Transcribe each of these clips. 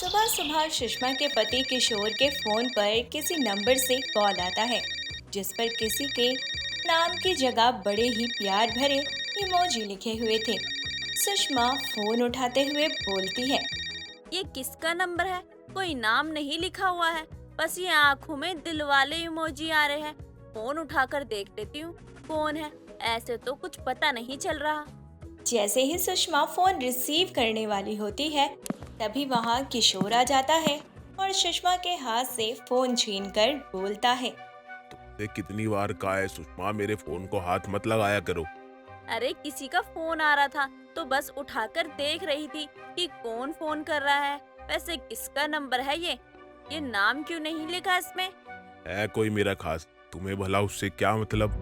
सुबह सुबह सुषमा के पति किशोर के फोन पर किसी नंबर से कॉल आता है जिस पर किसी के नाम की जगह बड़े ही प्यार भरे इमोजी लिखे हुए थे। सुषमा फोन उठाते हुए बोलती है। ये किसका नंबर है? कोई नाम नहीं लिखा हुआ है। बस ये आंखों में दिल वाले इमोजी आ रहे हैं। फोन उठाकर देख लेती हूँ कौन है। ऐसे तो कुछ पता नहीं चल रहा। जैसे ही सुषमा फोन रिसीव करने वाली होती है तभी वहाँ किशोर आ जाता है और सुषमा के हाथ से फोन छीनकर बोलता है। तुमसे कितनी बार कहा है सुषमा, मेरे फोन को हाथ मत लगाया करो। अरे किसी का फोन आ रहा था तो बस उठाकर देख रही थी कि कौन फोन कर रहा है। वैसे किसका नंबर है ये नाम क्यों नहीं लिखा इसमें? है कोई मेरा खास, तुम्हें भला उससे क्या मतलब।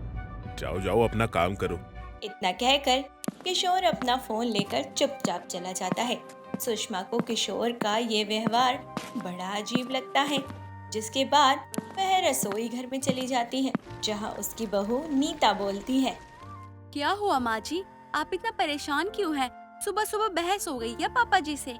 जाओ जाओ अपना काम करो। इतना कहकर किशोर अपना फोन लेकर चुपचाप चला जाता है। सुषमा को किशोर का ये व्यवहार बड़ा अजीब लगता है, जिसके बाद वह रसोई घर में चली जाती है जहां उसकी बहू नीता बोलती है। क्या हुआ माँ जी? आप इतना परेशान क्यों हैं? सुबह सुबह बहस हो गई क्या पापा जी से?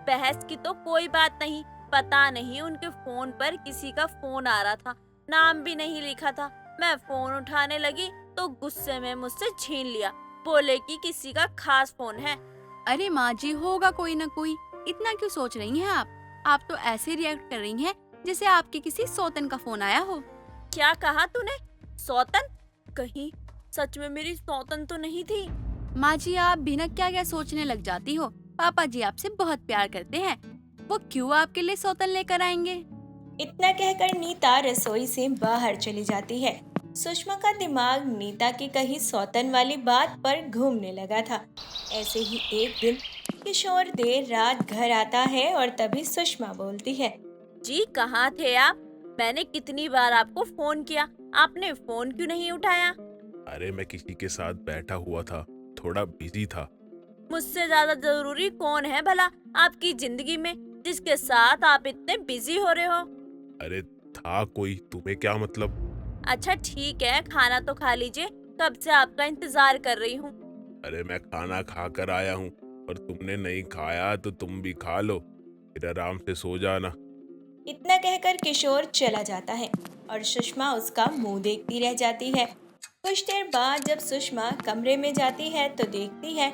बहस की तो कोई बात नहीं। पता नहीं उनके फोन पर किसी का फोन आ रहा था, नाम भी नहीं लिखा था। मैं फोन उठाने लगी तो गुस्से में मुझसे छीन लिया। बोले कि किसी का खास फोन है। अरे माँ जी, होगा कोई ना कोई। इतना क्यों सोच रही हैं आप? आप तो ऐसे रिएक्ट कर रही हैं जैसे आपके किसी सौतन का फोन आया हो। क्या कहा तूने? सौतन? कहीं सच में मेरी सौतन तो नहीं थी? माँ जी, आप भी ना क्या क्या सोचने लग जाती हो। पापा जी आपसे बहुत प्यार करते हैं, वो क्यों आपके लिए सौतन लेकर आएंगे? इतना कहकर नीता रसोई से बाहर चली जाती है। सुषमा का दिमाग नीता की कही सौतन वाली बात पर घूमने लगा था। ऐसे ही एक दिन किशोर देर रात घर आता है और तभी सुषमा बोलती है। जी कहाँ थे आप? मैंने कितनी बार आपको फोन किया, आपने फोन क्यों नहीं उठाया? अरे मैं किसी के साथ बैठा हुआ था, थोड़ा बिजी था। मुझसे ज्यादा जरूरी कौन है भला आपकी जिंदगी में, जिसके साथ आप इतने बिजी हो रहे हो? अरे था कोई, तुम्हें क्या मतलब। अच्छा ठीक है, खाना तो खा लीजिए, कब से आपका इंतजार कर रही हूँ। अरे मैं खाना खा कर आया हूँ और तुमने नहीं खाया तो तुम भी खा लो, फिर आराम से सो जाना। इतना कहकर किशोर चला जाता है और सुषमा उसका मुंह देखती रह जाती है। कुछ देर बाद जब सुषमा कमरे में जाती है तो देखती है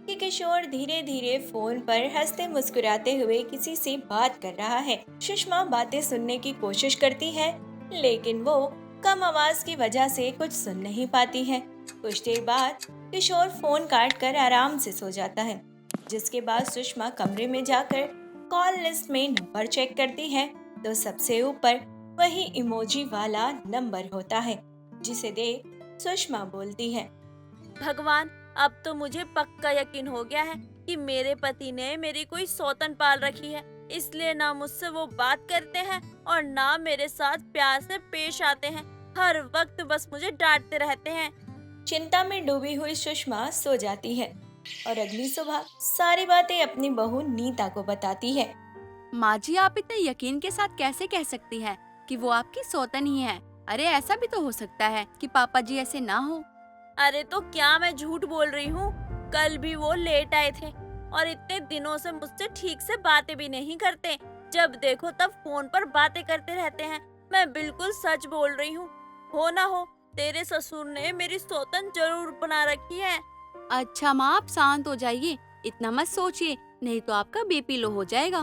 कि किशोर धीरे धीरे फोन पर हंसते मुस्कुराते हुए किसी से बात कर रहा है। सुषमा बातें सुनने की कोशिश करती है लेकिन वो कम आवाज की वजह से कुछ सुन नहीं पाती है। कुछ देर बाद किशोर फोन काट कर आराम से सो जाता है, जिसके बाद सुषमा कमरे में जाकर कॉल लिस्ट में नंबर चेक करती है तो सबसे ऊपर वही इमोजी वाला नंबर होता है, जिसे देख सुषमा बोलती है। भगवान, अब तो मुझे पक्का यकीन हो गया है कि मेरे पति ने मेरी कोई सौतन पाल रखी है। इसलिए ना मुझसे वो बात करते हैं और ना मेरे साथ प्यार से पेश आते हैं। हर वक्त बस मुझे डांटते रहते हैं। चिंता में डूबी हुई सुषमा सो जाती है और अगली सुबह सारी बातें अपनी बहू नीता को बताती है। माँ जी, आप इतने यकीन के साथ कैसे कह सकती हैं कि वो आपकी सौतन ही है? अरे ऐसा भी तो हो सकता है कि पापा जी ऐसे ना हो। अरे तो क्या मैं झूठ बोल रही हूँ? कल भी वो लेट आए थे और इतने दिनों से मुझसे ठीक से बातें भी नहीं करते। जब देखो तब फोन पर बातें करते रहते हैं। मैं बिल्कुल सच बोल रही हूँ। हो ना हो, तेरे ससुर ने मेरी सौतन जरूर बना रखी है। अच्छा माँ, आप शांत हो जाइए, इतना मत सोचिए, नहीं तो आपका बीपी लो हो जाएगा।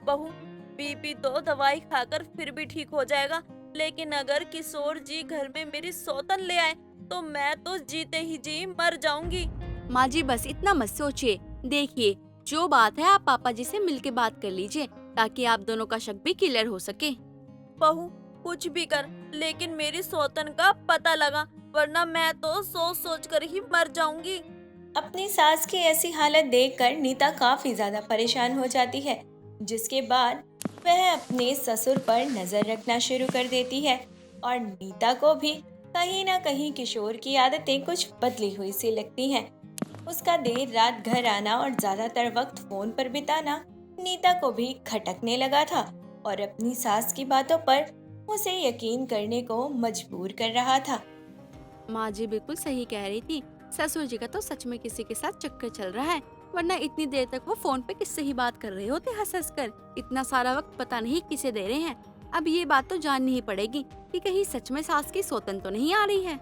बहू, बीपी तो दवाई खाकर फिर भी ठीक हो जाएगा, लेकिन अगर किशोर जी घर में मेरी सौतन ले आए तो मैं तो जीते ही जी मर जाऊंगी। माँ जी बस इतना मत सोचिए। देखिए, जो बात है आप पापा जी से मिलके बात कर लीजिए ताकि आप दोनों का शक भी क्लियर हो सके। बहू, कुछ भी कर, लेकिन मेरी सौतन का पता लगा, वरना मैं तो सोच सोच कर ही मर जाऊंगी। अपनी सास की ऐसी हालत देखकर नीता काफी ज्यादा परेशान हो जाती है, जिसके बाद वह अपने ससुर पर नजर रखना शुरू कर देती है और नीता को भी कहीं ना कहीं किशोर की आदतें कुछ बदली हुई सी लगती हैं। उसका देर रात घर आना और ज्यादातर वक्त फोन पर बिताना नीता को भी खटकने लगा था और अपनी सास की बातों पर उसे यकीन करने को मजबूर कर रहा था। माँ जी बिल्कुल सही कह रही थी। ससुर जी का तो सच में किसी के साथ चक्कर चल रहा है। वरना इतनी देर तक वो फोन पे किससे ही बात कर रहे होते हंस हंस कर। इतना सारा वक्त पता नहीं किसे दे रहे हैं। अब ये बात तो जाननी ही पड़ेगी कि कहीं सच में सास की सौतन तो नहीं आ रही है।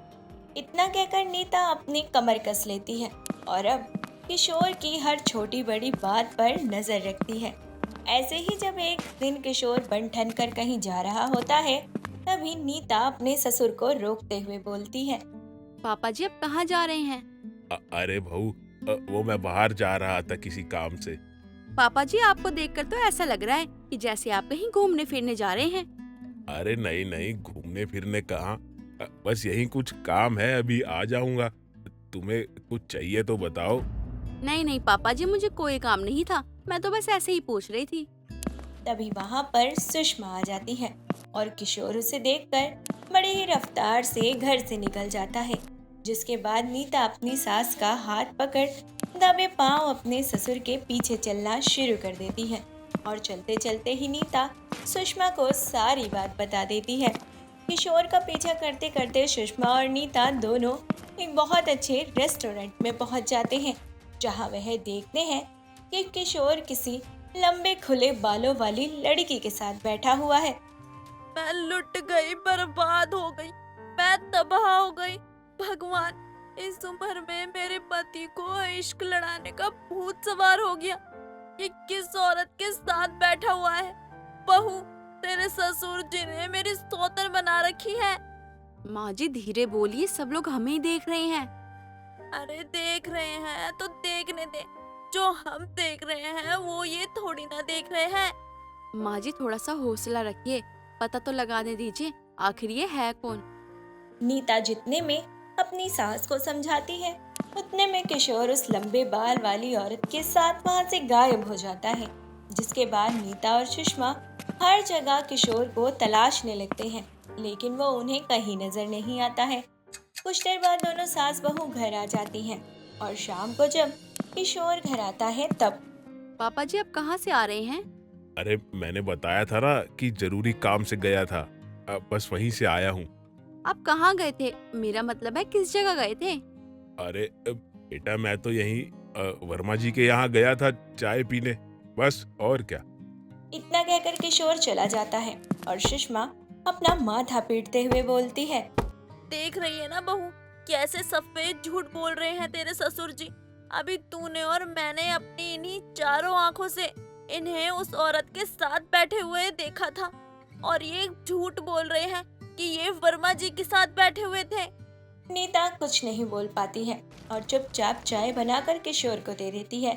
इतना कहकर नीता अपनी कमर कस लेती है और अब किशोर की हर छोटी बड़ी बात पर नजर रखती है। ऐसे ही जब एक दिन किशोर बन ठन कर कहीं जा रहा होता है, तभी नीता अपने ससुर को रोकते हुए बोलती है। पापा जी अब कहाँ जा रहे हैं? अरे बहू, वो मैं बाहर जा रहा था किसी काम से। पापा जी आपको देखकर तो ऐसा लग रहा है कि जैसे आप कहीं घूमने फिरने जा रहे हैं। अरे नहीं नहीं, घूमने फिरने कहाँ, बस यही कुछ काम है, अभी आ जाऊंगा। तुम्हें कुछ चाहिए तो बताओ। नहीं नहीं पापा जी, मुझे कोई काम नहीं था, मैं तो बस ऐसे ही पूछ रही थी। तभी वहां पर सुषमा आ जाती है और किशोर उसे देखकर बड़ी ही रफ्तार से घर से निकल जाता है। जिसके बाद नीता अपनी सास का हाथ पकड़ दबे पांव अपने ससुर के पीछे चलना शुरू कर देती है और चलते चलते ही नीता सुषमा को सारी बात बता देती है। किशोर का पीछा करते करते सुषमा और नीता दोनों एक बहुत अच्छे रेस्टोरेंट में पहुंच जाते हैं, जहां वह देखते हैं कि किशोर किसी लंबे खुले बालों वाली लड़की के साथ बैठा हुआ है। मैं लुट गई, बर्बाद हो गई, मैं तबाह हो गई। भगवान, इस उम्र में मेरे पति को इश्क लड़ाने का भूत सवार हो गया। ये किस औरत के साथ बैठा हुआ है? बहू, तेरे ससुर जी ने मेरी सौतन बना रखी है। माँ जी धीरे बोलिए, सब लोग हमें ही देख रहे हैं। अरे देख रहे हैं तो देखने दे, जो हम देख रहे हैं वो ये थोड़ी ना देख रहे हैं। माँ जी थोड़ा सा हौसला रखिए, पता तो लगाने दीजिए आखिर ये है कौन। नीता जितने में अपनी सास को समझाती है, उतने में किशोर उस लंबे बाल वाली औरत के साथ वहां से गायब हो जाता है। जिसके बाद नीता और सुषमा हर जगह किशोर को तलाशने लगते हैं, लेकिन वो उन्हें कहीं नजर नहीं आता है। कुछ देर बाद दोनों सास बहू घर आ जाती हैं और शाम को जब किशोर घर आता है तब पापा जी अब कहाँ से आ रहे हैं? अरे मैंने बताया था ना कि जरूरी काम से गया था, बस वहीं से आया हूँ। आप कहाँ गए थे? मेरा मतलब है किस जगह गए थे? अरे बेटा, मैं तो यहीं वर्मा जी के यहाँ गया था चाय पीने, बस और क्या। इतना कहकर किशोर चला जाता है और सुषमा अपना माथा पीटते हुए बोलती है। देख रही है ना बहू, कैसे सफेद झूठ बोल रहे हैं तेरे ससुर जी। अभी तूने और मैंने अपनी इन्हीं चारों आंखों से इन्हें उस औरत के साथ बैठे हुए देखा था, और ये झूठ बोल रहे हैं कि ये वर्मा जी के साथ बैठे हुए थे। नीता कुछ नहीं बोल पाती है और चुपचाप चाय बनाकर किशोर को दे देती है।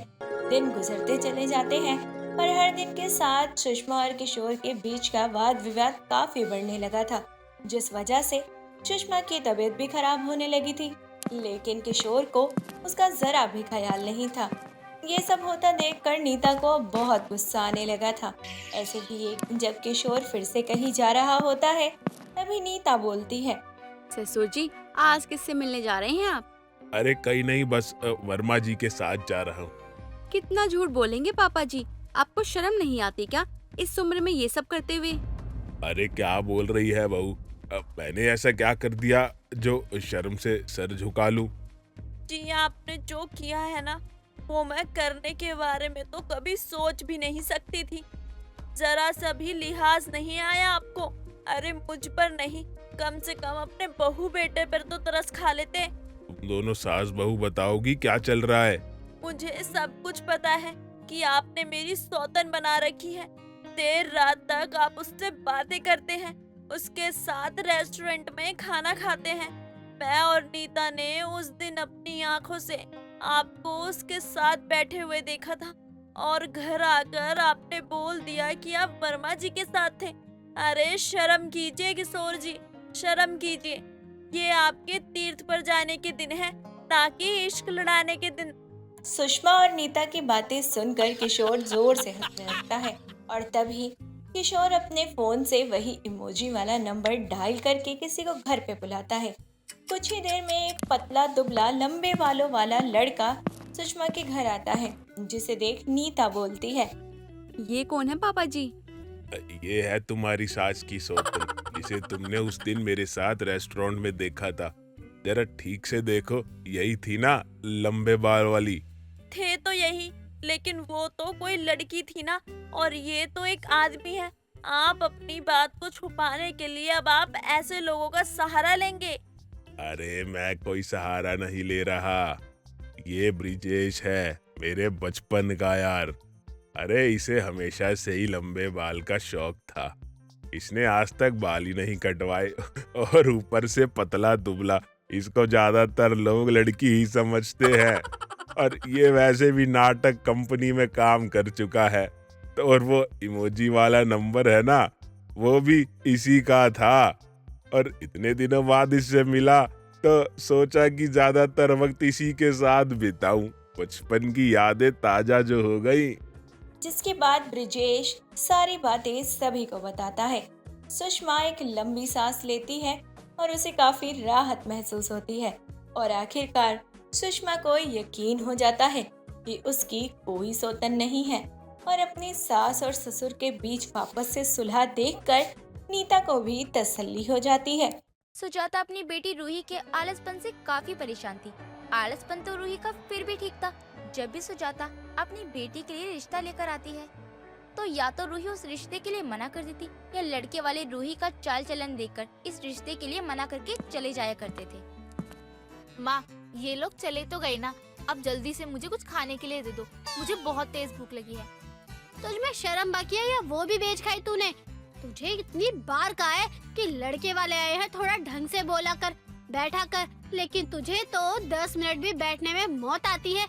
दिन गुजरते चले जाते हैं, पर हर दिन के साथ सुषमा और किशोर के बीच का वाद विवाद काफी बढ़ने लगा था, जिस वजह से सुषमा की तबीयत भी खराब होने लगी थी। लेकिन किशोर को उसका जरा भी ख्याल नहीं था। ये सब होता देखकर नीता को बहुत गुस्सा आने लगा था। ऐसे ही एक दिन जब किशोर फिर से कहीं जा रहा होता है, तभी नीता बोलती है। ससुर जी आज किससे मिलने जा रहे हैं आप? अरे कहीं नहीं, बस वर्मा जी के साथ जा रहा हूँ। कितना झूठ बोलेंगे पापा जी, आपको शर्म नहीं आती क्या इस उम्र में ये सब करते हुए? अरे क्या बोल रही है बहू, मैंने ऐसा क्या कर दिया जो शर्म से सर झुका लूं? जी, आपने जो किया है ना, वो मैं करने के बारे में तो कभी सोच भी नहीं सकती थी। जरा सा भी लिहाज नहीं आया आपको। अरे मुझ पर नहीं, कम से कम अपने बहू बेटे पर तो तरस खा लेते। तुम दोनों सास बहू बताओगी क्या चल रहा है? मुझे सब कुछ पता है कि आपने मेरी सौतन बना रखी है। देर रात तक आप उससे बातें करते हैं, उसके साथ रेस्टोरेंट में खाना खाते हैं। मैं और नीता ने उस दिन अपनी आंखों से आपको उसके साथ बैठे हुए देखा था, और घर आकर आपने बोल दिया कि आप वर्मा जी के साथ थे। अरे शर्म कीजिए किशोर जी, शर्म कीजिए। ये आपके तीर्थ पर जाने के दिन है, ताकि इश्क लड़ाने के दिन। सुषमा और नीता की बातें सुनकर किशोर जोर से हंसने लगता है और तभी किशोर अपने फोन से वही इमोजी वाला नंबर डायल करके किसी को घर पे बुलाता है। कुछ ही देर में एक पतला दुबला लंबे बालों वाला लड़का सुषमा के घर आता है, जिसे देख नीता बोलती है। ये कौन है पापा जी? ये है तुम्हारी सास की सौतन, जिसे तुमने उस दिन मेरे साथ रेस्टोरेंट में देखा था। जरा ठीक से देखो, यही थी ना लंबे बाल वाली? थे तो यही, लेकिन वो तो कोई लड़की थी ना, और ये तो एक आदमी है। आप अपनी बात को छुपाने के लिए अब आप ऐसे लोगों का सहारा लेंगे? अरे मैं कोई सहारा नहीं ले रहा। ये ब्रिजेश है, मेरे बचपन का यार। अरे इसे हमेशा से ही लंबे बाल का शौक था। इसने आज तक बाल ही नहीं कटवाए और ऊपर से पतला दुबला। इसको ज्यादातर लोग लड़की ही समझते हैं। और ये वैसे भी नाटक कंपनी में काम कर चुका है। तो और वो इमोजी वाला नंबर है ना, वो भी इसी का था। और इतने दिनों बाद इससे मिला तो सोचा कि ज्यादातर वक्त इसी के साथ बिताऊं। बचपन की यादें ताजा जो हो गई। जिसके बाद ब्रिजेश सारी बातें सभी को बताता है। सुषमा एक लंबी सांस लेती है और उसे काफी राहत महसूस होती है और आखिरकार सुषमा को यकीन हो जाता है कि उसकी कोई सौतन नहीं है और अपनी सास और ससुर के बीच वापस से सुलह देखकर नीता को भी तसल्ली हो जाती है। सुजाता अपनी बेटी रूही के आलसपन से काफी परेशान थी। आलसपन तो रूही का फिर भी ठीक था। जब भी सुजाता अपनी बेटी के लिए रिश्ता लेकर आती है तो या तो रूही उस रिश्ते के लिए मना कर देती या लड़के वाले रूही का चाल चलन देखकर इस रिश्ते के लिए मना करके चले जाया करते थे। माँ, ये लोग चले तो गए ना, अब जल्दी से मुझे कुछ खाने के लिए दे दो, मुझे बहुत तेज भूख लगी है। तुझमें शर्म बाकी है या वो भी बेच खाई तूने? तुझे इतनी बार कहा है कि लड़के वाले आए हैं, थोड़ा ढंग से बोला कर, बैठा कर, लेकिन तुझे तो 10 मिनट भी बैठने में मौत आती है।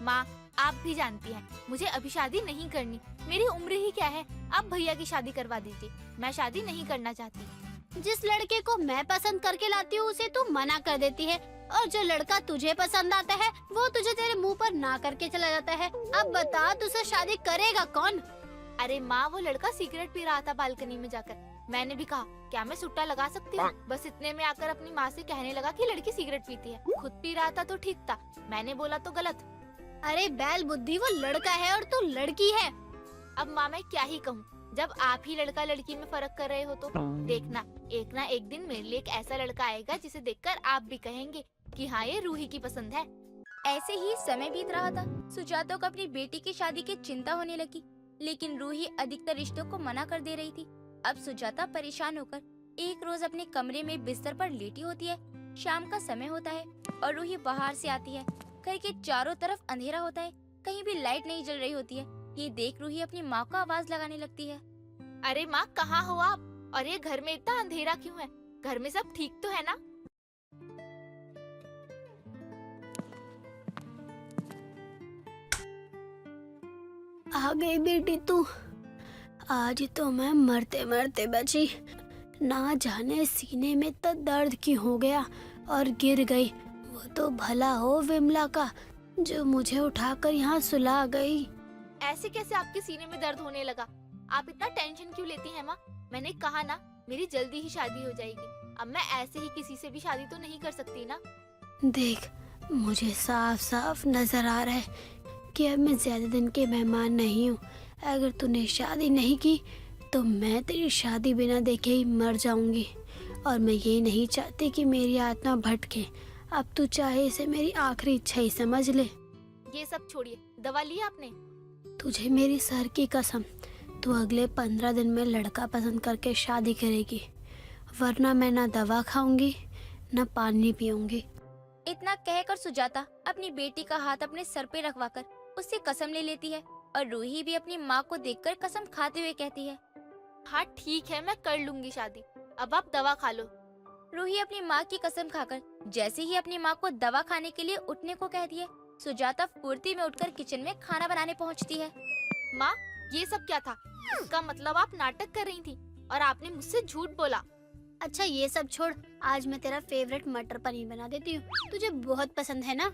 माँ, आप भी जानती हैं, मुझे अभी शादी नहीं करनी। मेरी उम्र ही क्या है, आप भैया की शादी करवा दीजिए, मैं शादी नहीं करना चाहती। जिस लड़के को मैं पसंद करके लाती हूँ उसे तू मना कर देती है, और जो लड़का तुझे पसंद आता है वो तुझे तेरे मुंह पर ना करके चला जाता है। अब बता, तुझसे शादी करेगा कौन? अरे माँ, वो लड़का सिगरेट पी रहा था बालकनी में जाकर। मैंने भी कहा क्या मैं सुट्टा लगा सकती हूँ, बस इतने में आकर अपनी माँ से कहने लगा कि लड़की सिगरेट पीती है। खुद पी रहा था तो ठीक था, मैंने बोला तो गलत। अरे बैल बुद्धि, वो लड़का है और तू लड़की है। अब माँ मैं क्या ही कहूँ, जब आप ही लड़का लड़की में फर्क कर रहे हो तो देखना, एक ना एक दिन मेरे लिए एक ऐसा लड़का आएगा जिसे देखकर आप भी कहेंगे कि हाँ ये रूही की पसंद है। ऐसे ही समय बीत रहा था। सुजाता को अपनी बेटी की शादी की चिंता होने लगी, लेकिन रूही अधिकतर रिश्तों को मना कर दे रही थी। अब सुजाता परेशान होकर एक रोज अपने कमरे में बिस्तर पर लेटी होती है। शाम का समय होता है और रूही बाहर से आती है। घर के चारों तरफ अंधेरा होता है, कहीं भी लाइट नहीं जल रही होती है। ये देख रूही अपनी माँ को आवाज लगाने लगती है। अरे माँ, कहाँ हो आप? और ये घर में इतना अंधेरा क्यों है? घर में सब ठीक तो है ना? आ गई बेटी तू। आज तो मैं मरते मरते बची। ना जाने सीने में तो दर्द क्यों हो गया और गिर गई। वो तो भला हो विमला का जो मुझे उठाकर यहाँ सुला गई। ऐसे कैसे आपके सीने में दर्द होने लगा? आप इतना टेंशन क्यों लेती हैं माँ? मैंने कहा ना, मेरी जल्दी ही शादी हो जाएगी। अब मैं ऐसे ही किसी से भी शादी तो नहीं कर सकती ना। देख, मुझे साफ साफ नजर आ रहा है कि अब मैं ज्यादा दिन के मेहमान नहीं हूँ। अगर तूने शादी नहीं की तो मैं तेरी शादी बिना देखे ही मर जाऊंगी, और मैं ये नहीं चाहती कि मेरी आत्मा भटके। अब तू चाहे इसे मेरी आखिरी इच्छा ही समझ ले। ये सब छोड़िए, दवा ली आपने? तुझे मेरी सर की कसम, तू अगले 15 दिन में लड़का पसंद करके शादी करेगी, वरना मैं ना दवा खाऊंगी ना पानी पीऊंगी। इतना कहकर सुजाता अपनी बेटी का हाथ अपने सर पे रखवाकर उससे कसम ले लेती है, और रूही भी अपनी माँ को देखकर कसम खाते हुए कहती है, हाँ ठीक है, मैं कर लूंगी शादी, अब आप दवा खा लो। रूही अपनी माँ की कसम खाकर जैसे ही अपनी माँ को दवा खाने के लिए उठने को कहती है, सुजाता फुर्ती में उठकर किचन में खाना बनाने पहुँचती है। माँ, ये सब क्या था? इसका मतलब आप नाटक कर रही थी और आपने मुझसे झूठ बोला। अच्छा ये सब छोड़, आज मैं तेरा फेवरेट मटर पनीर बना देती हूँ, तुझे बहुत पसंद है ना?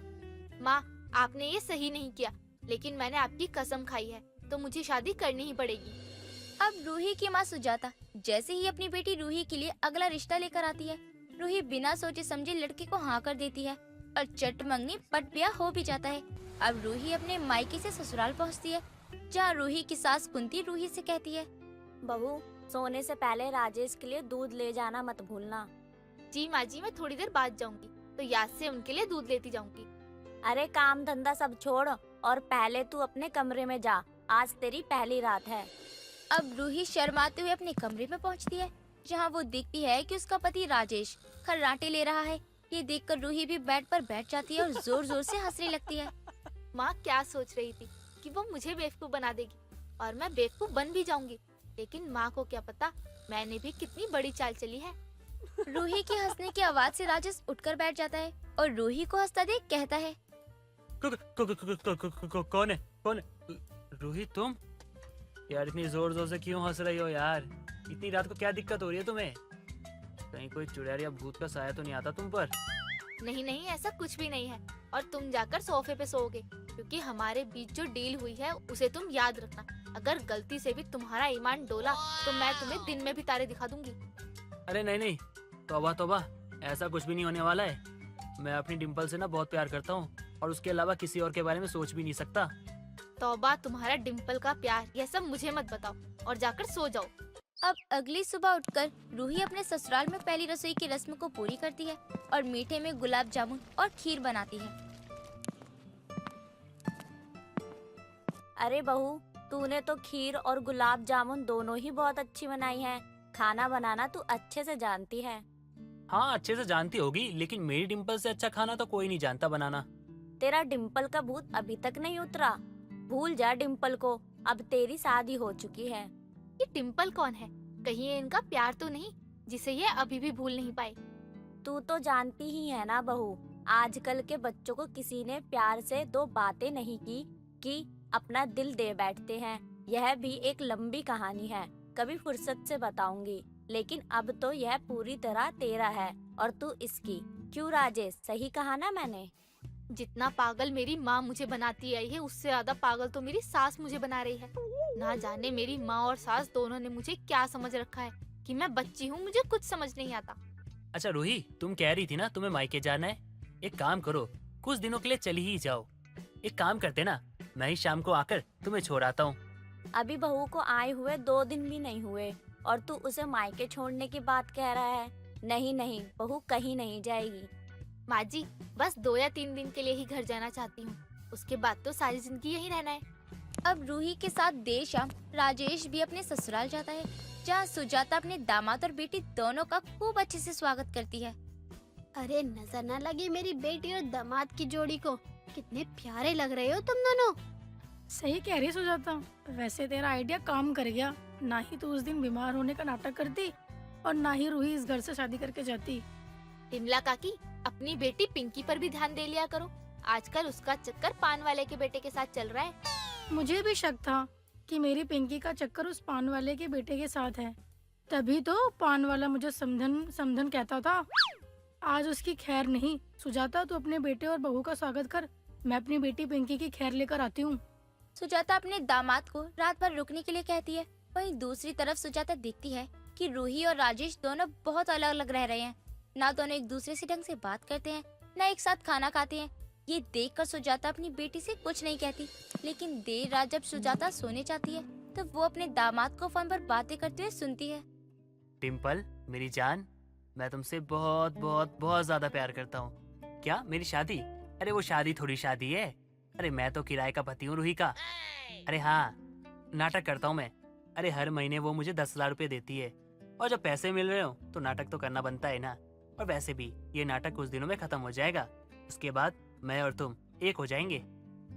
माँ, आपने ये सही नहीं किया, लेकिन मैंने आपकी कसम खाई है तो मुझे शादी करनी ही पड़ेगी। अब रूही की माँ सुजाता जैसे ही अपनी बेटी रूही के लिए अगला रिश्ता लेकर आती है, रूही बिना सोचे समझे लड़के को हाँ कर देती है और चट मंगनी पट ब्याह हो भी जाता है। अब रूही अपने मायके से ससुराल पहुँचती है, जहाँ रूही की सास कुंती रूही से कहती है, बहू, सोने से पहले राजेश के लिए दूध ले जाना मत भूलना। जी माँ जी, मैं थोड़ी देर बाद जाऊंगी तो याद से उनके लिए दूध लेती जाऊंगी। अरे काम धंधा सब छोड़ और पहले तू अपने कमरे में जा, आज तेरी पहली रात है। अब रूही शर्माते हुए अपने कमरे में पहुंचती है, जहां वो देखती है कि उसका पति राजेश खर्राटे ले रहा है। ये देखकर रूही भी बेड पर बैठ जाती है और जोर जोर से हंसने लगती है। माँ क्या सोच रही थी कि वो मुझे बेवकूफ बना देगी और मैं बेवकूफ बन भी जाऊंगी, लेकिन माँ को क्या पता मैंने भी कितनी बड़ी चाल चली है। रूही की हंसने की आवाज से राजेश उठकर बैठ जाता है और रूही को हंसता देख कहता है, कौन है? रूही तुम? यार इतनी जोर जोर से क्यों हंस रही हो यार? इतनी रात को क्या दिक्कत हो रही है तुम्हें? कहीं कोई चुड़ैल या भूत का साया तो नहीं आता तुम पर? नहीं नहीं, ऐसा कुछ भी नहीं है। और तुम जाकर सोफे पे सोओगे, क्योंकि हमारे बीच जो डील हुई है उसे तुम याद रखना। अगर गलती से भी तुम्हारा ईमान डोला तो मैं तुम्हें दिन में भी तारे दिखा दूंगी। अरे नहीं, तौबा तौबा, ऐसा कुछ भी नहीं होने वाला है। मैं अपनी डिम्पल से ना बहुत प्यार करता हूँ और उसके अलावा किसी और के बारे में सोच भी नहीं सकता। तौबा तुम्हारा डिम्पल का प्यार, यह सब मुझे मत बताओ और जाकर सो जाओ। अब अगली सुबह उठकर रूही अपने ससुराल में पहली रसोई की रस्म को पूरी करती है और मीठे में गुलाब जामुन और खीर बनाती है। अरे बहू, तूने तो खीर और गुलाब जामुन दोनों ही बहुत अच्छी बनाई है। खाना बनाना तू अच्छे से जानती है। हाँ अच्छे से जानती होगी, लेकिन मेरी डिम्पल से अच्छा खाना तो कोई नहीं जानता बनाना। तेरा डिम्पल का भूत अभी तक नहीं उतरा। भूल जा डिम्पल को, अब तेरी शादी हो चुकी है। ये डिम्पल कौन है? कहीं ये इनका प्यार तो नहीं जिसे ये अभी भी भूल नहीं पाए? तू तो जानती ही है ना बहू, आजकल के बच्चों को किसी ने प्यार से दो बातें नहीं की कि अपना दिल दे बैठते हैं। यह भी एक लंबी कहानी है, कभी फुर्सत से बताऊंगी, लेकिन अब तो यह पूरी तरह तेरा है और तू इसकी। क्यों राजेश, सही कहा ना मैंने? जितना पागल मेरी माँ मुझे बनाती आई है, उससे ज्यादा पागल तो मेरी सास मुझे बना रही है। ना जाने मेरी माँ और सास दोनों ने मुझे क्या समझ रखा है कि मैं बच्ची हूँ, मुझे कुछ समझ नहीं आता। अच्छा रूही, तुम कह रही थी ना तुम्हें मायके जाना है। एक काम करो, कुछ दिनों के लिए चली ही जाओ। एक काम करते ना, मैं ही शाम को आकर तुम्हें छोड़ आता हूँ। अभी बहू को आए हुए 2 दिन भी नहीं हुए और तू उसे मायके छोड़ने की बात कह रहा है। नहीं, बहू कहीं नहीं जाएगी। माँ जी, बस 2 या 3 दिन के लिए ही घर जाना चाहती हूँ, उसके बाद तो सारी जिंदगी यहीं रहना है। अब रूही के साथ देर शाम राजेश भी अपने ससुराल जाता है, जहाँ सुजाता अपने दामाद और बेटी दोनों का खूब अच्छे से स्वागत करती है। अरे नजर ना लगे मेरी बेटी और दामाद की जोड़ी को, कितने प्यारे लग रहे हो तुम दोनों। सही कह रही सुजाता, वैसे तेरा आइडिया काम कर गया। ना ही तू उस दिन बीमार होने का नाटक करती और ना ही रूही इस घर से शादी करके जाती। विमला काकी, अपनी बेटी पिंकी पर भी ध्यान दे लिया करो, आजकल उसका चक्कर पान वाले के बेटे के साथ चल रहा है। मुझे भी शक था कि मेरी पिंकी का चक्कर उस पान वाले के बेटे के साथ है, तभी तो पान वाला मुझे समधन कहता था। आज उसकी खैर नहीं। सुजाता, तू अपने बेटे और बहू का स्वागत कर, मैं अपनी बेटी पिंकी की खैर लेकर आती हूँ। सुजाता अपने दामाद को रात भर रुकने के लिए कहती है। वहीं दूसरी तरफ सुजाता देखती है कि रूही और राजेश दोनों बहुत अलग अलग रह रहे हैं। ना दोनों एक दूसरे से ढंग से बात करते हैं, ना एक साथ खाना खाते हैं। ये देखकर सुजाता अपनी बेटी से कुछ नहीं कहती, लेकिन देर रात जब सुजाता सोने जाती है तो वो अपने दामाद को फोन पर बातें करते हुए सुनती है। डिम्पल मेरी जान, मैं तुमसे बहुत बहुत बहुत ज्यादा प्यार करता हूँ। क्या मेरी शादी? अरे वो शादी थोड़ी शादी है। अरे मैं तो किराए का पति हूँ रूही का। अरे हाँ, नाटक करता हूँ मैं। अरे हर महीने वो मुझे 10,000 रुपए देती है और जब पैसे मिल रहे हो तो नाटक तो करना बनता है ना। और वैसे भी ये नाटक कुछ दिनों में खत्म हो जाएगा, उसके बाद मैं और तुम एक हो जाएंगे।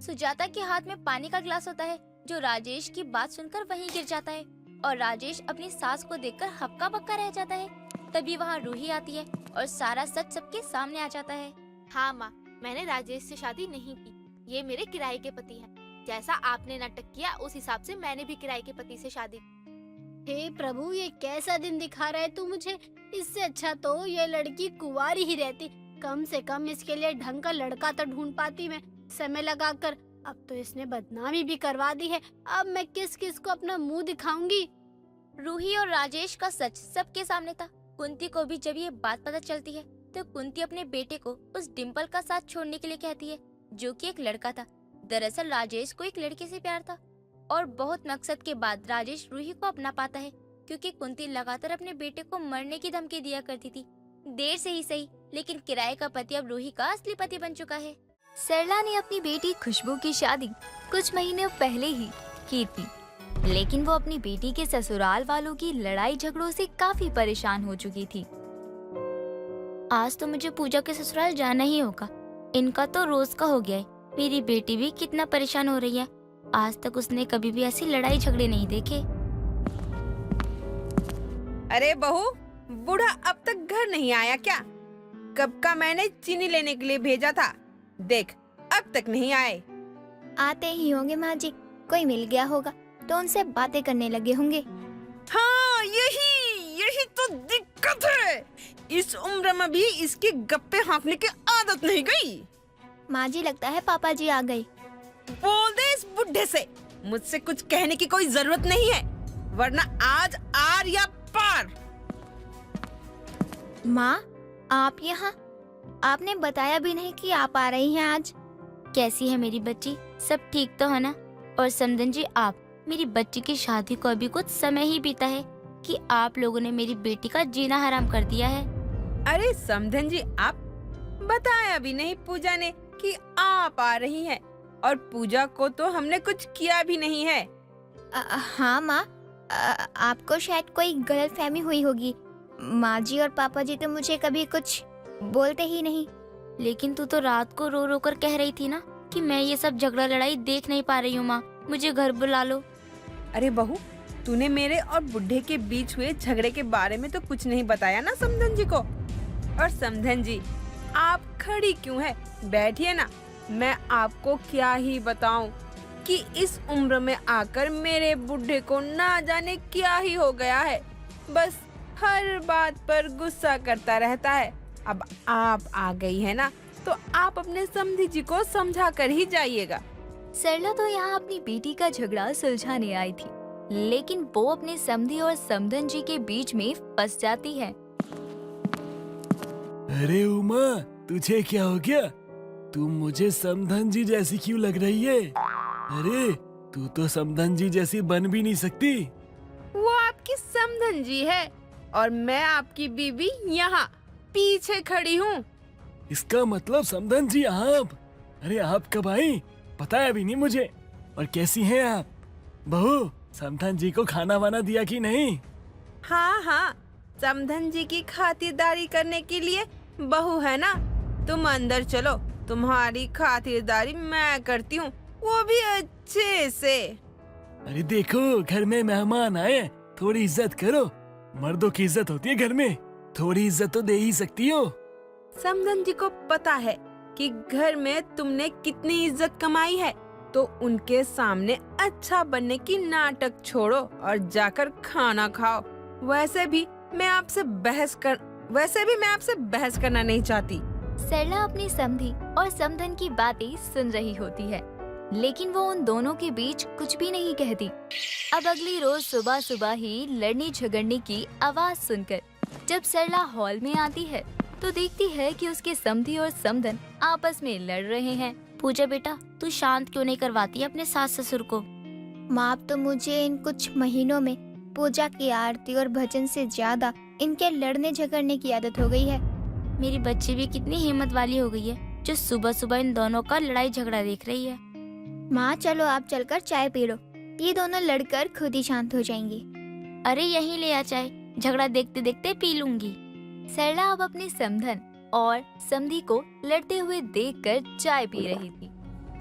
सुजाता के हाथ में पानी का गिलास होता है, जो राजेश की बात सुनकर वहीं गिर जाता है और राजेश अपनी सास को देखकर हक्का बक्का रह जाता है। तभी वहाँ रूही आती है और सारा सच सबके सामने आ जाता है। हाँ माँ, मैंने राजेश से शादी नहीं की, ये मेरे किराए के पति हैं। जैसा आपने नाटक किया उस हिसाब से मैंने भी किराए के पति से शादी। हे प्रभु, ये कैसा दिन दिखा रहा है तू मुझे। इससे अच्छा तो ये लड़की कुंवारी ही रहती, कम से कम इसके लिए ढंग का लड़का तो ढूंढ पाती मैं समय लगाकर। अब तो इसने बदनामी भी करवा दी है, अब मैं किस किस को अपना मुंह दिखाऊंगी। रूही और राजेश का सच सबके सामने था। कुंती को भी जब ये बात पता चलती है तो कुंती अपने बेटे को उस डिम्पल का साथ छोड़ने के लिए कहती है, जो कि एक लड़का था। दरअसल राजेश को एक लड़के से प्यार था और बहुत मकसद के बाद राजेश रूही को अपना पाता है, क्योंकि कुंती लगातार अपने बेटे को मरने की धमकी दिया करती थी। देर से ही सही, लेकिन किराए का पति अब रूही का असली पति बन चुका है। सरला ने अपनी बेटी खुशबू की शादी कुछ महीने पहले ही की थी, लेकिन वो अपनी बेटी के ससुराल वालों की लड़ाई झगड़ों से काफी परेशान हो चुकी थी। आज तो मुझे पूजा के ससुराल जाना ही होगा। इनका तो रोज का हो गया है। मेरी बेटी भी कितना परेशान हो रही है। आज तक उसने कभी भी ऐसी लड़ाई झगड़े नहीं देखे। अरे बहू, बूढ़ा अब तक घर नहीं आया क्या? कब का मैंने चीनी लेने के लिए भेजा था, देख अब तक नहीं आए। आते ही होंगे माँ जी, कोई मिल गया होगा तो उनसे बातें करने लगे होंगे। हाँ, यही तो दिक्कत है। इस उम्र में भी इसकी गप्पे हाँकने की आदत नहीं गई। माँ जी, लगता है पापा जी आ गए। बोल दे इस बुढ़े से मुझसे कुछ कहने की कोई जरूरत नहीं है, वरना आज आर या पार। माँ, आप यहाँ? आपने बताया भी नहीं कि आप आ रही हैं आज। कैसी है मेरी बच्ची? सब ठीक तो है ना? और समधन जी, आप, मेरी बच्ची की शादी को अभी कुछ समय ही बीता है कि आप लोगों ने मेरी बेटी का जीना हराम कर दिया है। अरे समधन जी, आप बताया भी नहीं पूजा ने कि आप आ रही हैं, और पूजा को तो हमने कुछ किया भी नहीं है। हाँ माँ, आपको शायद कोई गलतफहमी हुई होगी। माँ जी और पापा जी तो मुझे कभी कुछ बोलते ही नहीं। लेकिन तू तो रात को रो रो कर कह रही थी ना कि मैं ये सब झगड़ा लड़ाई देख नहीं पा रही हूँ माँ, मुझे घर बुला लो। अरे बहू, तूने मेरे और बुढ़े के बीच हुए झगड़े के बारे में तो कुछ नहीं बताया ना समधन जी को। और समधन जी, आप खड़ी क्यों है? बैठिए ना। मैं आपको क्या ही बताऊं कि इस उम्र में आकर मेरे बुढ़े को ना जाने क्या ही हो गया है। बस हर बात पर गुस्सा करता रहता है। अब आप आ गई है ना, तो आप अपने समधी जी को समझा कर ही जाइएगा। सरला तो यहाँ अपनी बेटी का झगड़ा सुलझाने आई थी, लेकिन वो अपने समधी और समधन जी के बीच में फंस जाती है। अरे उमा, तुझे क्या हो गया? तुम मुझे समधन जी जैसी क्यों लग रही है? अरे तू तो समधन जी जैसी बन भी नहीं सकती। वो आपकी समधन जी है और मैं आपकी बीवी यहाँ पीछे खड़ी हूँ। इसका मतलब समधन जी आप? अरे आप कब आई? बताया भी नहीं मुझे। और कैसी हैं आप? बहू, समधन जी को खाना वाना दिया कि नहीं? हाँ, समधन जी की खातिरदारी करने के लिए बहू है ना। तुम अंदर चलो, तुम्हारी खातिरदारी मैं करती हूँ, वो भी अच्छे से। अरे देखो, घर में मेहमान आए, थोड़ी इज्जत करो। मर्दों की इज्जत होती है घर में, थोड़ी इज्जत तो दे ही सकती हो। समधन जी को पता है कि घर में तुमने कितनी इज्जत कमाई है, तो उनके सामने अच्छा बनने की नाटक छोड़ो और जाकर खाना खाओ। वैसे भी मैं आपसे बहस करना नहीं चाहती। सरला अपनी समधी और समधन की बातें सुन रही होती है, लेकिन वो उन दोनों के बीच कुछ भी नहीं कहती। अब अगली रोज सुबह सुबह ही लड़ने झगड़ने की आवाज सुनकर जब सरला हॉल में आती है तो देखती है कि उसके समधी और समधन आपस में लड़ रहे हैं। पूजा बेटा, तू शांत क्यों नहीं करवाती अपने सास ससुर को? माँ, अब तो मुझे इन कुछ महीनों में पूजा की आरती और भजन से ज्यादा इनके लड़ने झगड़ने की आदत हो गई है। मेरी बच्ची भी कितनी हिम्मत वाली हो गई है जो सुबह सुबह इन दोनों का लड़ाई झगड़ा देख रही है। माँ, चलो आप चलकर चाय पी लो, ये दोनों लड़कर खुद ही शांत हो जाएंगी। अरे यहीं ले आ चाय, झगड़ा देखते देखते पी लूंगी। सरला अब अपने समधन और समधी को लड़ते हुए देखकर चाय पी रही थी।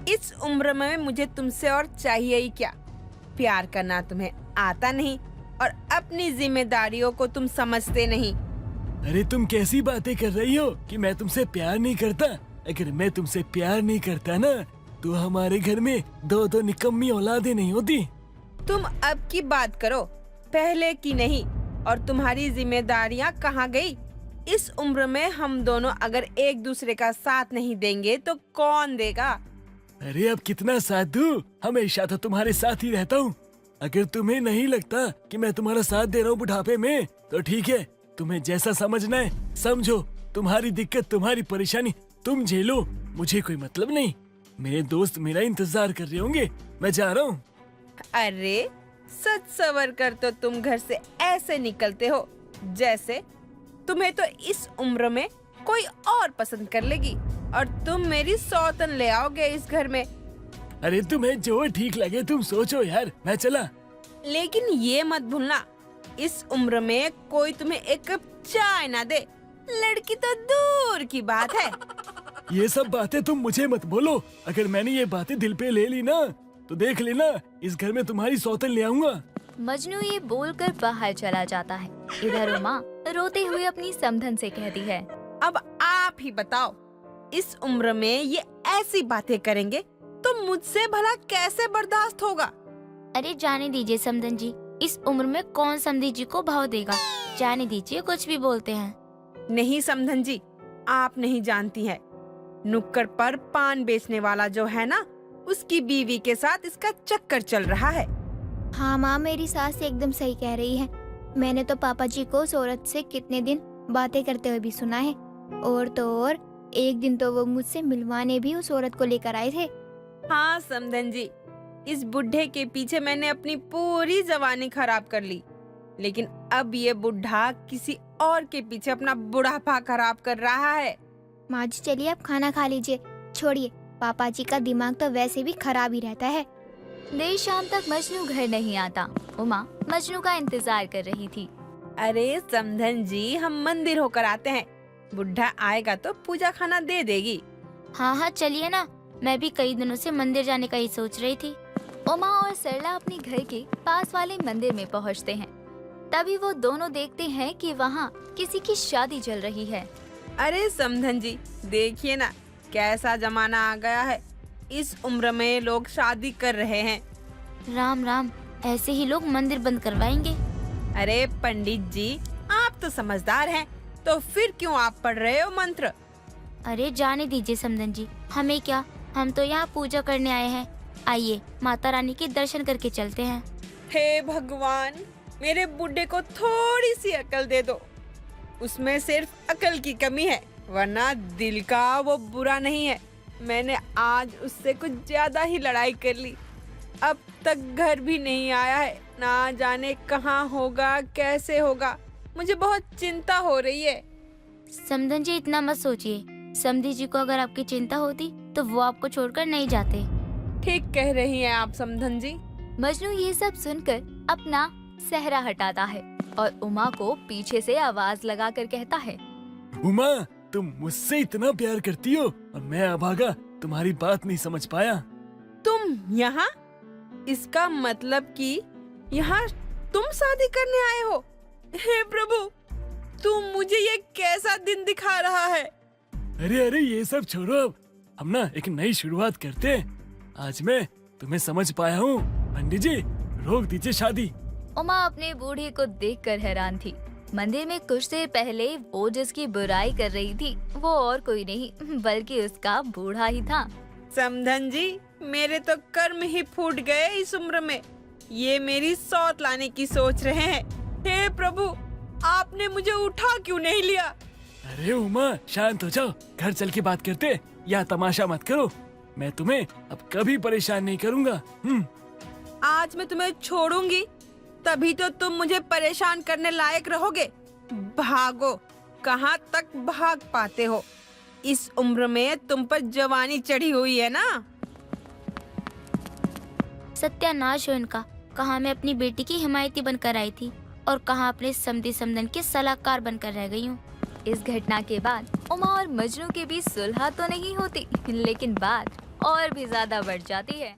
इस उम्र में मुझे तुमसे और चाहिए ही क्या? प्यार करना तुम्हें आता नहीं और अपनी जिम्मेदारियों को तुम समझते नहीं। अरे तुम कैसी बातें कर रही हो कि मैं तुमसे प्यार नहीं करता? अगर मैं तुमसे प्यार नहीं करता ना, तो हमारे घर में दो निकम्मी औलादें नहीं होती। तुम अब की बात करो, पहले की नहीं। और तुम्हारी जिम्मेदारियाँ कहाँ गई? इस उम्र में हम दोनों अगर एक दूसरे का साथ नहीं देंगे तो कौन देगा? अरे अब कितना साथ दूं? हमेशा तो तुम्हारे साथ ही रहता हूँ। अगर तुम्हें नहीं लगता कि मैं तुम्हारा साथ दे रहा हूँ बुढ़ापे में, तो ठीक है, तुम्हें जैसा समझना है समझो। तुम्हारी दिक्कत, तुम्हारी परेशानी तुम झेलो, मुझे कोई मतलब नहीं। मेरे दोस्त मेरा इंतजार कर रहे होंगे, मैं जा रहा हूँ। अरे सच सवर कर तो तुम घर से ऐसे निकलते हो जैसे तुम्हें तो इस उम्र में कोई और पसंद कर लेगी और तुम मेरी सौतन ले आओगे इस घर में। अरे तुम्हें जो ठीक लगे तुम सोचो यार, मैं चला। लेकिन ये मत भूलना, इस उम्र में कोई तुम्हें एक कप चाय ना दे, लड़की तो दूर की बात है। ये सब बातें तुम मुझे मत बोलो। अगर मैंने ये बातें दिल पे ले ली ना तो देख लेना, इस घर में तुम्हारी सौतन ले आऊंगा। मजनू ये बोलकर बाहर चला जाता है। इधर उमा रोते हुए अपनी समधन से कहती है, अब आप ही बताओ, इस उम्र में ये ऐसी बातें करेंगे तो मुझसे भला कैसे बर्दाश्त होगा। अरे जाने दीजिए समधन जी, इस उम्र में कौन समधी जी को भाव देगा। जाने दीजिए, कुछ भी बोलते हैं। नहीं समधन जी, आप नहीं जानती हैं, नुक्कड़ पर पान बेचने वाला जो है ना, उसकी बीवी के साथ इसका चक्कर चल रहा है। हाँ माँ, मेरी सास एकदम सही कह रही है। मैंने तो पापा जी को उस औरत से कितने दिन बातें करते हुए भी सुना है। और तो और एक दिन तो वो मुझसे मिलवाने भी उस औरत को लेकर आए थे। हाँ समधन जी, इस बुढ़े के पीछे मैंने अपनी पूरी जवानी खराब कर ली, लेकिन अब ये बुढ़ा किसी और के पीछे अपना बुढ़ापा खराब कर रहा है। माँ जी चलिए आप खाना खा लीजिए, छोड़िए, पापा जी का दिमाग तो वैसे भी खराब ही रहता है। देर शाम तक मजनू घर नहीं आता। उमा मजनू का इंतजार कर रही थी। अरे समधन जी, हम मंदिर होकर आते हैं, बुढ़ा आएगा तो पूजा खाना दे देगी। हाँ हाँ चलिए ना, मैं भी कई दिनों से मंदिर जाने का ही सोच रही थी। उमा और सरला अपने घर के पास वाले मंदिर में पहुंचते हैं। तभी वो दोनों देखते हैं कि वहाँ किसी की शादी चल रही है। अरे समधन जी, देखिए ना कैसा जमाना आ गया है, इस उम्र में लोग शादी कर रहे हैं। राम राम, ऐसे ही लोग मंदिर बंद करवाएंगे। अरे पंडित जी, आप तो समझदार हैं, तो फिर क्यों आप पढ़ रहे हो मंत्र? अरे जाने दीजिए समधन जी, हमें क्या, हम तो यहाँ पूजा करने आए हैं। आइए माता रानी के दर्शन करके चलते हैं। हे भगवान, मेरे बुढ़े को थोड़ी सी अकल दे दो। उसमें सिर्फ अकल की कमी है, वरना दिल का वो बुरा नहीं है। मैंने आज उससे कुछ ज्यादा ही लड़ाई कर ली, अब तक घर भी नहीं आया है, ना जाने कहाँ होगा, कैसे होगा। मुझे बहुत चिंता हो रही है। समधन जी इतना मत सोचिए, समधी जी को अगर आपकी चिंता होती तो वो आपको छोड़कर नहीं जाते। ठीक कह रही हैं आप समधन जी। मजनू ये सब सुनकर अपना सहरा हटाता है और उमा को पीछे से आवाज लगाकर कहता है, उमा, तुम मुझसे इतना प्यार करती हो और मैं अभागा तुम्हारी बात नहीं समझ पाया। तुम यहाँ? इसका मतलब कि यहाँ तुम शादी करने आए हो? हे प्रभु, तुम मुझे ये कैसा दिन दिखा रहा है? अरे अरे ये सब छोड़ो, अब हम ना एक नई शुरुआत करते हैं। आज मैं तुम्हें समझ पाया हूँ। पंडित जी, रोक दीजिए शादी। उमा अपने बूढ़े को देखकर हैरान थी। मंदिर में कुछ देर पहले वो जिसकी बुराई कर रही थी वो और कोई नहीं बल्कि उसका बूढ़ा ही था। समधन जी, मेरे तो कर्म ही फूट गए इस उम्र में। ये मेरी सौत लाने की सोच रहे हैं। हे प्रभु, आपने मुझे उठा क्यों नहीं लिया? अरे उमा, शांत हो जाओ, घर चल के बात करते। या तमाशा मत करो, मैं तुम्हें अब कभी परेशान नहीं करूँगा। आज मैं तुम्हें छोड़ूंगी तभी तो तुम मुझे परेशान करने लायक रहोगे। भागो, कहाँ तक भाग पाते हो? इस उम्र में तुम पर जवानी चढ़ी हुई है ना। सत्यानाश हो इनका, कहाँ मैं अपनी बेटी की हिमायती बनकर आई थी और कहाँ अपने समधी समधन के सलाहकार बनकर रह गई हूँ। इस घटना के बाद उमा और मजनू के बीच सुलह तो नहीं होती, लेकिन बात और भी ज्यादा बढ़ जाती है।